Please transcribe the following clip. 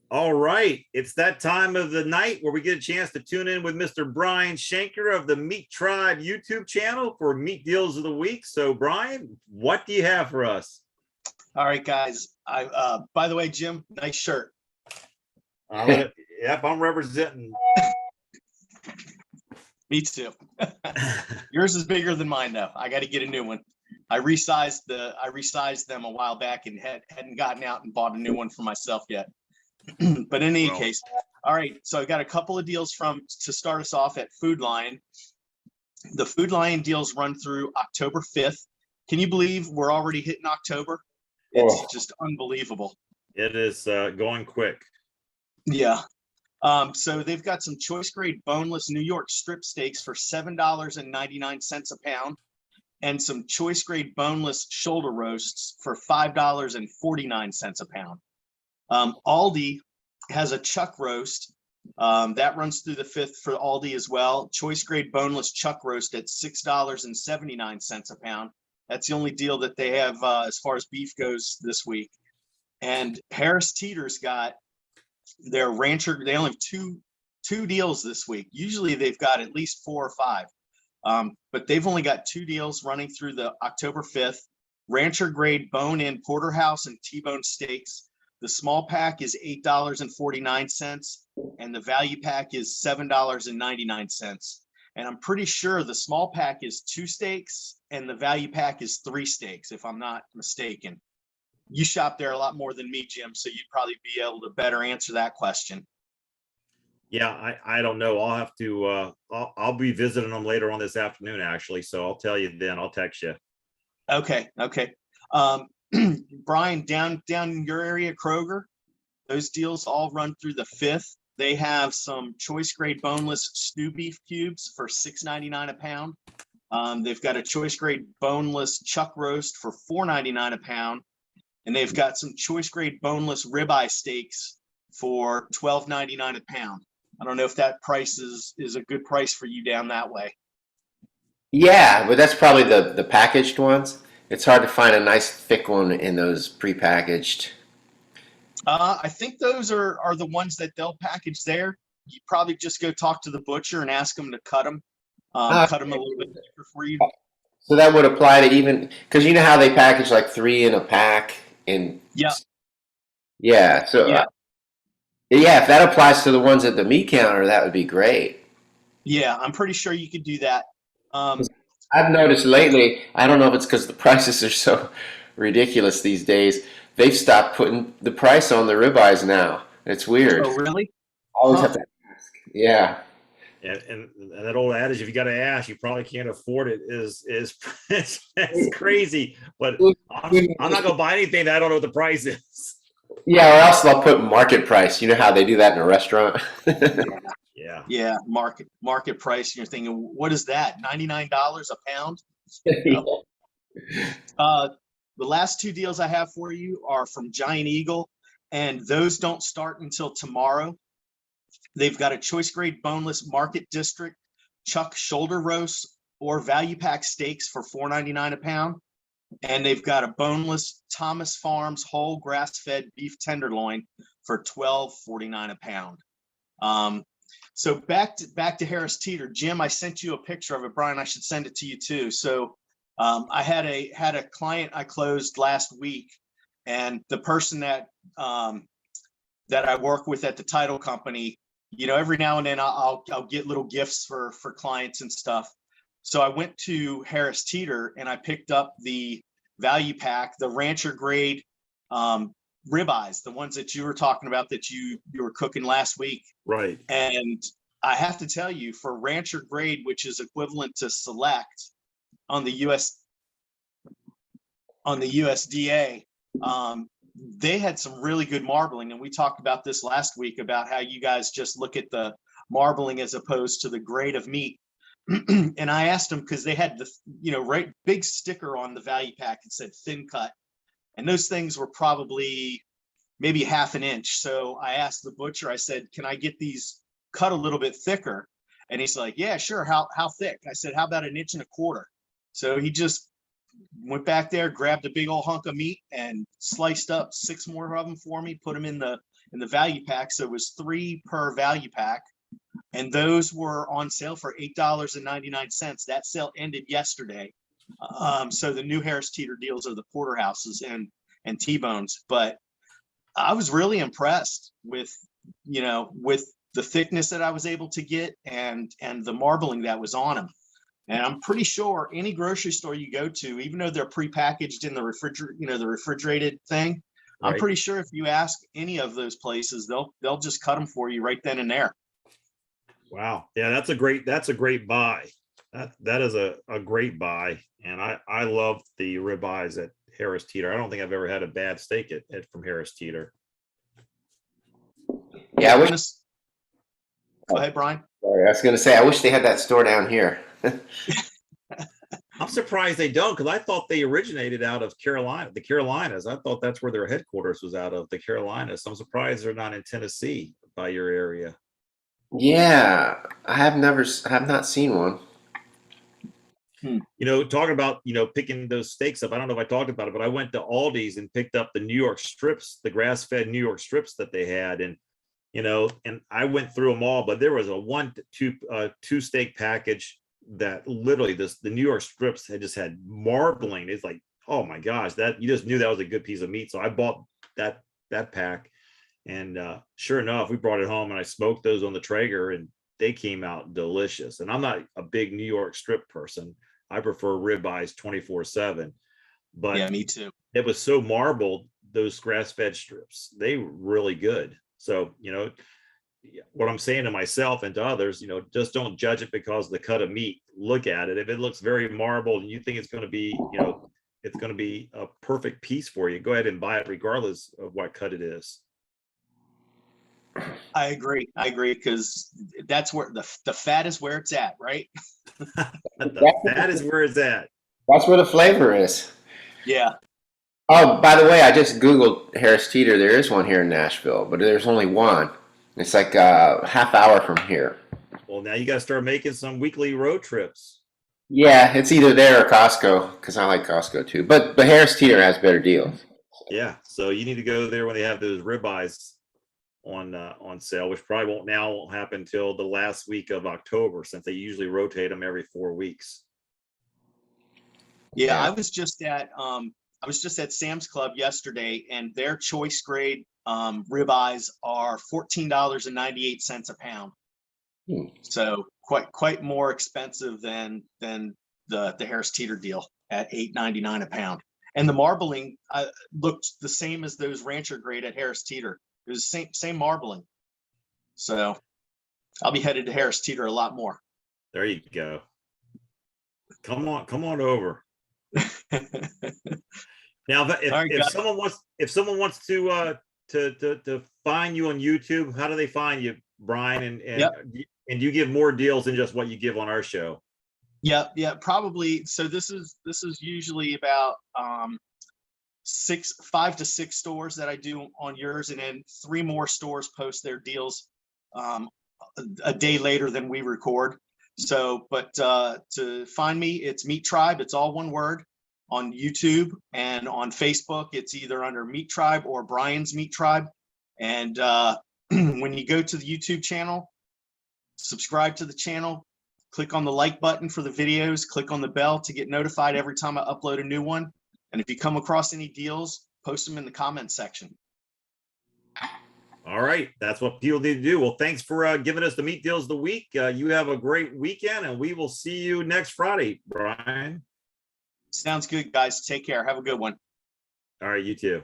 All right, it's that time of the night where we get a chance to tune in with Mr. Brian Shanker of the MeatTribe YouTube channel for Meat Deals of the Week. So, Brian, what do you have for us? All right, guys. By the way, Jim, nice shirt. Yep, I'm representing. Me too. Yours is bigger than mine, though. I got to get a new one. I resized them a while back and hadn't gotten out and bought a new one for myself yet. But in any case, all right. So I got a couple of deals to start us off at Food Lion. The Food Lion deals run through October 5th. Can you believe we're already hitting October? It's just unbelievable. It is going quick. Yeah. So they've got some choice grade boneless New York strip steaks for $7.99 a pound, and some choice grade boneless shoulder roasts for $5.49 a pound. Aldi has a chuck roast that runs through the 5th for Aldi as well. Choice grade boneless chuck roast at $6.79 a pound. That's the only deal that they have as far as beef goes this week. And Harris Teeter's got their rancher. They only have two deals this week. Usually they've got at least 4 or 5, but they've only got 2 deals running through the October 5th. Rancher grade bone-in porterhouse and T-bone steaks. The small pack is $8.49, and the value pack is $7.99. And I'm pretty sure the small pack is 2 steaks and the value pack is 3 steaks, if I'm not mistaken. You shop there a lot more than me, Jim, so you'd probably be able to better answer that question. Yeah, I don't know. I'll have to. I'll be visiting them later on this afternoon, actually. So I'll tell you then. I'll text you. Okay. Brian, down in your area, Kroger, those deals all run through the 5th. They have some choice grade boneless stew beef cubes for $6.99 a pound. They've got a choice grade boneless chuck roast for $4.99 a pound, and they've got some choice grade boneless ribeye steaks for $12.99 a pound. I don't know if that price is a good price for you down that way. Yeah, but that's probably the packaged ones. It's hard to find a nice thick one in those prepackaged. I think those are the ones that they'll package there. You probably just go talk to the butcher and ask them to cut them a little bit thicker for you. So that would apply to even, because you know how they package like 3 in a pack? Yeah. So yeah, if that applies to the ones at the meat counter, that would be great. Yeah, I'm pretty sure you could do that. I've noticed lately, I don't know if it's because the prices are so ridiculous these days, they've stopped putting the price on the ribeyes now. It's weird. Oh, really? Always have to ask. Yeah. And that old adage, if you got to ask, you probably can't afford it, is crazy. But I'm not going to buy anything that I don't know what the price is. Yeah, or else they'll put market price. You know how they do that in a restaurant? Yeah, market price. And you're thinking, what is that? $99 a pound? The last 2 deals I have for you are from Giant Eagle, and those don't start until tomorrow. They've got a choice grade boneless Market District chuck shoulder roast or value pack steaks for $4.99 a pound. And they've got a boneless Thomas Farms whole grass-fed beef tenderloin for $12.49 a pound. So back to Harris Teeter. Jim, I sent you a picture of it. Brian, I should send it to you too. So I had a client I closed last week, and the person that I work with at the title company, every now and then I'll get little gifts for clients and stuff. So I went to Harris Teeter and I picked up the value pack, the rancher grade ribeyes, the ones that you were talking about that you were cooking last week. Right. And I have to tell you, for rancher grade, which is equivalent to select on the USDA, they had some really good marbling. And we talked about this last week about how you guys just look at the marbling as opposed to the grade of meat. And I asked them, because they had the big sticker on the value pack that said thin cut, and those things were probably maybe half an inch. So I asked the butcher, I said, can I get these cut a little bit thicker? And he's like, yeah, sure. How thick? I said, how about 1.25 inches? So he just went back there, grabbed a big old hunk of meat and sliced up 6 more of them for me, put them in the in the value pack. So it was 3 per value pack. And those were on sale for $8.99. That sale ended yesterday. So the new Harris Teeter deals are the porterhouses and T-bones. But I was really impressed with, with the thickness that I was able to get and the marbling that was on them. And I'm pretty sure any grocery store you go to, even though they're prepackaged in the the refrigerated thing, right. I'm pretty sure if you ask any of those places, they'll just cut them for you right then and there. Wow. Yeah, that's a great buy. That is a great buy. And I love the ribeyes at Harris Teeter. I don't think I've ever had a bad steak from Harris Teeter. Yeah, go ahead, Brian. Sorry, I was going to say, I wish they had that store down here. I'm surprised they don't, because I thought they originated out of the Carolinas. I thought that's where their headquarters was, out of the Carolinas. So I'm surprised they're not in Tennessee by your area. Yeah, I have not seen one. Talking about, picking those steaks up. I don't know if I talked about it, but I went to Aldi's and picked up the New York strips, the grass-fed New York strips that they had. And, and I went through them all, but there was a two steak package that literally the New York strips had marbling. It's like, oh my gosh, that you just knew that was a good piece of meat. So I bought that pack. And sure enough, we brought it home and I smoked those on the Traeger and they came out delicious. And I'm not a big New York strip person. I prefer ribeyes 24/7. But yeah, me too. It was so marbled, those grass-fed strips. They were really good. So, what I'm saying to myself and to others, just don't judge it because of the cut of meat. Look at it. If it looks very marbled and you think it's going to be, it's going to be a perfect piece for you, go ahead and buy it regardless of what cut it is. I agree because that's where the fat is where it's at, right? The fat is where it's at. That's where the flavor is. Yeah. Oh, by the way, I just Googled Harris Teeter. There is one here in Nashville, but there's only one. It's like a half hour from here. Well, now you got to start making some weekly road trips. Yeah, it's either there or Costco, because I like Costco too. But Harris Teeter has better deals. Yeah, so you need to go there when they have those ribeyes on sale, which probably won't happen till the last week of October, since they usually rotate them every 4 weeks. Yeah, I was just at Sam's Club yesterday, and their choice grade ribeyes are $14.98 a pound. So quite more expensive than the Harris Teeter deal at $8.99 a pound. And the marbling looked the same as those rancher grade at Harris Teeter. It was the same marbling. So I'll be headed to Harris Teeter a lot more. There you go. Come on over. Now, if someone wants to find you on YouTube, how do they find you, Brian? And you give more deals than just what you give on our show. Yeah, probably. So this is usually about 5 to 6 stores that I do on yours, and then 3 more stores post their deals a day later than we record. So, but to find me, it's MeatTribe. It's all one word on YouTube, and on Facebook, it's either under MeatTribe or Brian's MeatTribe. And when you go to the YouTube channel, subscribe to the channel, click on the like button for the videos, click on the bell to get notified every time I upload a new one. And if you come across any deals, post them in the comment section. All right. That's what people need to do. Well, thanks for giving us the meat deals of the week. You have a great weekend, and we will see you next Friday, Brian. Sounds good, guys. Take care. Have a good one. All right. You too.